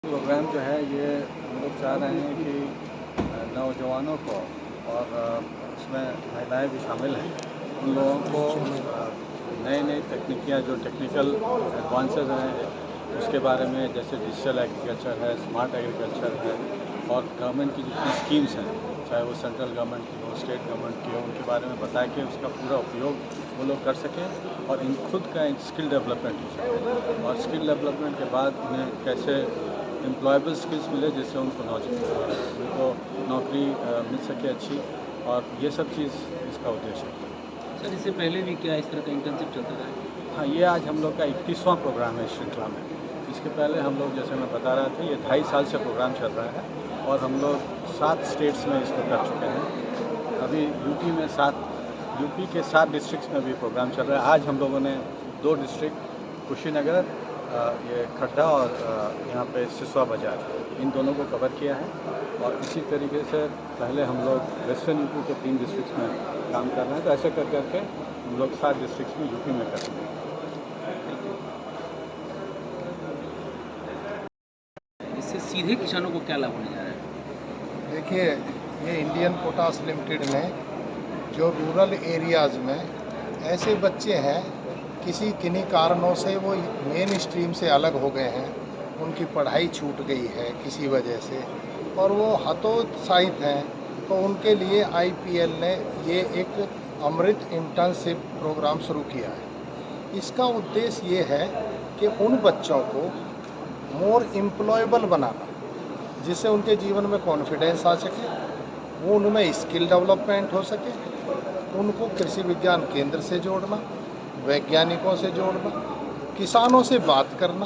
Programme जो है ये हम लोग चाह रहे हैं कि नौजवानों को और उसमें महिलाएं भी शामिल हैं, उन लोगों को नई नई तकनीकियाँ जो टेक्निकल एडवांसेस हैं उसके बारे में, जैसे डिजिटल एग्रीकल्चर है, स्मार्ट एग्रीकल्चर है और गवर्नमेंट की जितनी स्कीम्स हैं, चाहे वो सेंट्रल गवर्नमेंट की हो, स्टेट गवर्नमेंट की हो, उनके बारे में बताया कि उसका पूरा उपयोग वो लोग कर सकें और इन खुद का एक स्किल डेवलपमेंट हो सके और स्किल डेवलपमेंट के बाद उन्हें कैसे एम्प्लॉयबल स्किल्स मिले जिससे उनको नौकरी मिल सके अच्छी, और ये सब चीज़ इसका उद्देश्य है। सर, इससे पहले भी क्या इस तरह का इंटर्नशिप चलता रहा है? हाँ, ये आज हम लोग का 21वां प्रोग्राम है इस श्रृंखला में। इसके पहले हम लोग, जैसे मैं बता रहा था, ये 2.5 साल से प्रोग्राम चल रहा है और हम लोग 7 स्टेट्स में इसको कर चुके हैं। अभी यूपी के 7 डिस्ट्रिक्ट्स में भी प्रोग्राम चल रहा है। आज हम लोगों ने 2 डिस्ट्रिक्ट, कुशीनगर, ये खड्डा और यहाँ पे सिसवा बाजार, इन दोनों को कवर किया है। और इसी तरीके से पहले हम लोग वेस्टर्न यूपी के 3 डिस्ट्रिक्ट्स में काम कर रहे हैं, तो ऐसे कर करके हम लोग 7 डिस्ट्रिक्ट्स में यूपी में कर रहे हैं। इससे सीधे किसानों को क्या लाभ होने जा रहा है? देखिए, ये इंडियन पोटास लिमिटेड ने जो रूरल एरियाज़ में ऐसे बच्चे हैं, किन्हीं कारणों से वो मेन स्ट्रीम से अलग हो गए हैं, उनकी पढ़ाई छूट गई है किसी वजह से और वो हतोत्साहित हैं, तो उनके लिए आईपीएल ने ये एक अमृत इंटर्नशिप प्रोग्राम शुरू किया है। इसका उद्देश्य ये है कि उन बच्चों को मोर एम्प्लॉयबल बनाना, जिससे उनके जीवन में कॉन्फिडेंस आ सके, वो उनमें स्किल डेवलपमेंट हो सके, उनको कृषि विज्ञान केंद्र से जोड़ना, वैज्ञानिकों से जोड़ना, किसानों से बात करना।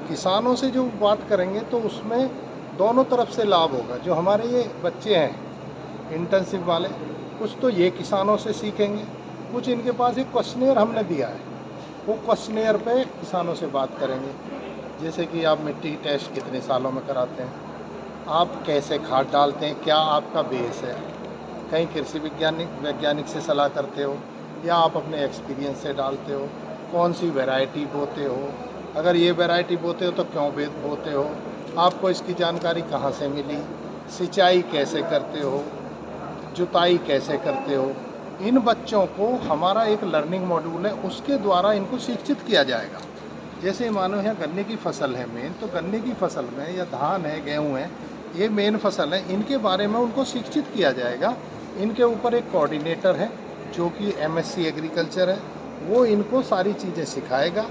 किसानों से जो बात करेंगे तो उसमें दोनों तरफ से लाभ होगा। जो हमारे ये बच्चे हैं इंटर्नशिप वाले, कुछ तो ये किसानों से सीखेंगे, कुछ इनके पास एक क्वेश्चनेयर हमने दिया है, वो क्वेश्चनेयर पे किसानों से बात करेंगे। जैसे कि आप मिट्टी टेस्ट कितने सालों में कराते हैं, आप कैसे खाद डालते हैं, क्या आपका बेस है, कहीं कृषि वैज्ञानिक से सलाह करते हो या आप अपने एक्सपीरियंस से डालते हो, कौन सी वैरायटी बोते हो, अगर ये वैरायटी बोते हो तो क्यों बोते हो, आपको इसकी जानकारी कहाँ से मिली, सिंचाई कैसे करते हो, जुताई कैसे करते हो। इन बच्चों को हमारा एक लर्निंग मॉड्यूल है, उसके द्वारा इनको शिक्षित किया जाएगा। जैसे मानो यहाँ गन्ने की फसल है मेन, तो गन्ने की फसल में या धान है, गेहूँ है, ये मेन फसल है, इनके बारे में उनको शिक्षित किया जाएगा। इनके ऊपर एक कोऑर्डिनेटर है जो कि एमएससी एग्रीकल्चर है, वो इनको सारी चीज़ें सिखाएगा।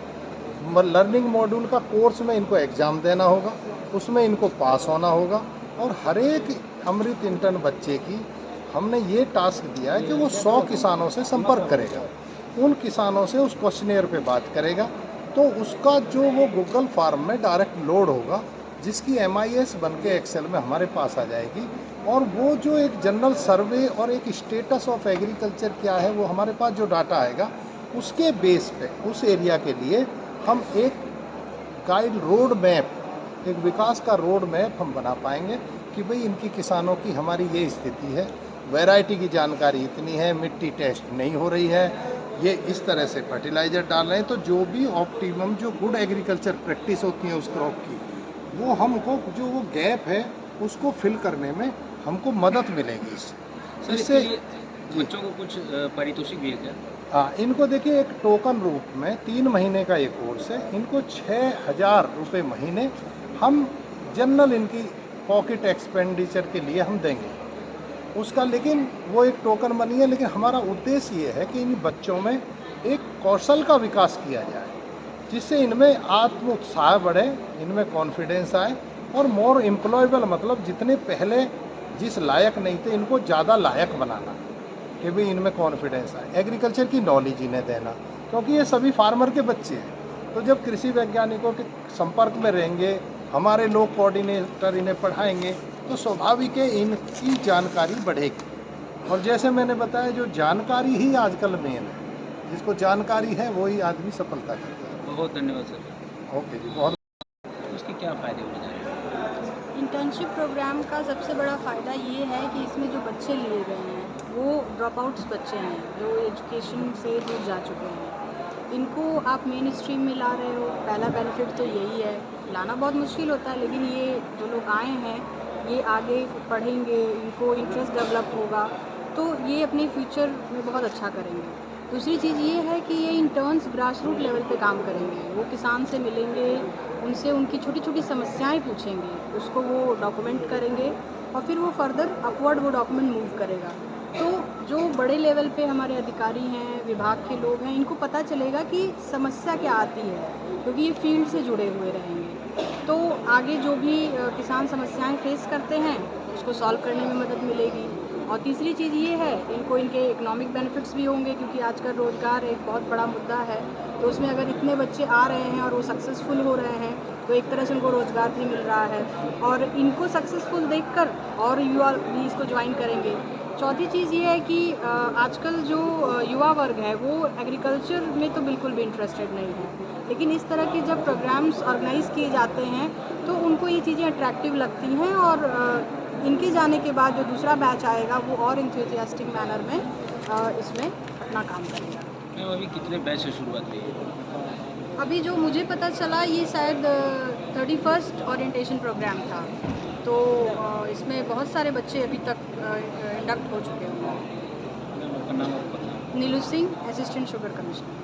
लर्निंग मॉड्यूल का कोर्स में इनको एग्ज़ाम देना होगा, उसमें इनको पास होना होगा और हर एक अमृत इंटर्न बच्चे की हमने ये टास्क दिया है कि वो 100 किसानों से संपर्क करेगा, उन किसानों से उस क्वेश्चनेयर पे बात करेगा, तो उसका जो वो गूगल फॉर्म में डायरेक्ट लोड होगा, जिसकी MIS बन के एक्सेल में हमारे पास आ जाएगी और वो जो एक जनरल सर्वे और एक स्टेटस ऑफ एग्रीकल्चर क्या है, वो हमारे पास जो डाटा आएगा, उसके बेस पे उस एरिया के लिए हम एक गाइड रोड मैप, एक विकास का रोड मैप हम बना पाएंगे कि भाई इनकी किसानों की हमारी ये स्थिति है, वैरायटी की जानकारी इतनी है, मिट्टी टेस्ट नहीं हो रही है, ये इस तरह से फर्टिलाइज़र डाल रहे हैं, तो जो भी ऑप्टिमम जो गुड एग्रीकल्चर प्रैक्टिस होती है उस क्रॉप की, वो हमको जो वो गैप है उसको फिल करने में हमको मदद मिलेगी सर, इससे। बच्चों को कुछ पारितोषिक भी है क्या? हाँ, इनको देखिए एक टोकन रूप में 3 महीने का ये कोर्स है, इनको 6,000 रुपये महीने हम जनरल इनकी पॉकेट एक्सपेंडिचर के लिए हम देंगे उसका, लेकिन वो एक टोकन मनी है। लेकिन हमारा उद्देश्य ये है कि इन बच्चों में एक कौशल का विकास किया जाए, जिससे इनमें आत्म उत्साह बढ़े, इनमें कॉन्फिडेंस आए और मोर एम्प्लॉयबल, मतलब जितने पहले जिस लायक नहीं थे इनको ज़्यादा लायक बनाना, कि भाई इनमें कॉन्फिडेंस आए, एग्रीकल्चर की नॉलेज इन्हें देना, क्योंकि ये सभी फार्मर के बच्चे हैं। तो जब कृषि वैज्ञानिकों के संपर्क में रहेंगे, हमारे लोग कोऑर्डिनेटर इन्हें पढ़ाएंगे, तो स्वाभाविक है इनकी जानकारी बढ़ेगी। और जैसे मैंने बताया, जो जानकारी ही आजकल मेन है, जिसको जानकारी है वही आदमी सफलता करता है। बहुत धन्यवाद सर। ओके जी, बहुत। उसके क्या फ़ायदे होने जा रहे हैं? इंटर्नशिप प्रोग्राम का सबसे बड़ा फ़ायदा ये है कि इसमें जो बच्चे लिए गए हैं वो ड्रॉप आउट्स बच्चे हैं, जो एजुकेशन से दूर जा चुके हैं। इनको आप मेन स्ट्रीम में ला रहे हो, पहला बेनिफिट तो यही है। लाना बहुत मुश्किल होता है, लेकिन ये जो लोग आए हैं ये आगे पढ़ेंगे, इनको इंटरेस्ट डेवलप होगा, तो ये अपने फ्यूचर में बहुत अच्छा करेंगे। दूसरी चीज़ ये है कि ये इंटर्न्स ग्रास रूट लेवल पे काम करेंगे, वो किसान से मिलेंगे, उनसे उनकी छोटी छोटी समस्याएं पूछेंगे, उसको वो डॉक्यूमेंट करेंगे और फिर वो फर्दर अपवर्ड वो डॉक्यूमेंट मूव करेगा। तो जो बड़े लेवल पे हमारे अधिकारी हैं, विभाग के लोग हैं, इनको पता चलेगा कि समस्या क्या आती है, क्योंकि ये फील्ड से जुड़े हुए रहेंगे। तो आगे जो भी किसान समस्याएं फेस करते हैं उसको सॉल्व करने में मदद मिलेगी। और तीसरी चीज़ ये है, इनको इनके इकोनॉमिक बेनिफिट्स भी होंगे, क्योंकि आजकल रोज़गार एक बहुत बड़ा मुद्दा है। तो उसमें अगर इतने बच्चे आ रहे हैं और वो सक्सेसफुल हो रहे हैं तो एक तरह से उनको रोज़गार भी मिल रहा है और इनको सक्सेसफुल देखकर और युवा भी इसको ज्वाइन करेंगे। चौथी चीज़ ये है कि आजकल जो युवा वर्ग है वो एग्रीकल्चर में तो बिल्कुल भी इंटरेस्टेड नहीं है, लेकिन इस तरह के जब प्रोग्राम्स ऑर्गेनाइज किए जाते हैं तो उनको ये चीज़ें अट्रैक्टिव लगती हैं और इनके जाने के बाद जो दूसरा बैच आएगा वो और इंथुसियास्टिक मैनर में इसमें अपना काम करेगा। मैम अभी कितने बैच से शुरुआत हुई है? अभी जो मुझे पता चला ये शायद 31st ओरिएंटेशन प्रोग्राम था, तो इसमें बहुत सारे बच्चे अभी तक इंडक्ट हो चुके हुए हैं। मैम आपका नाम और पता? नीलू सिंह, असिस्टेंट शुगर कमिश्नर।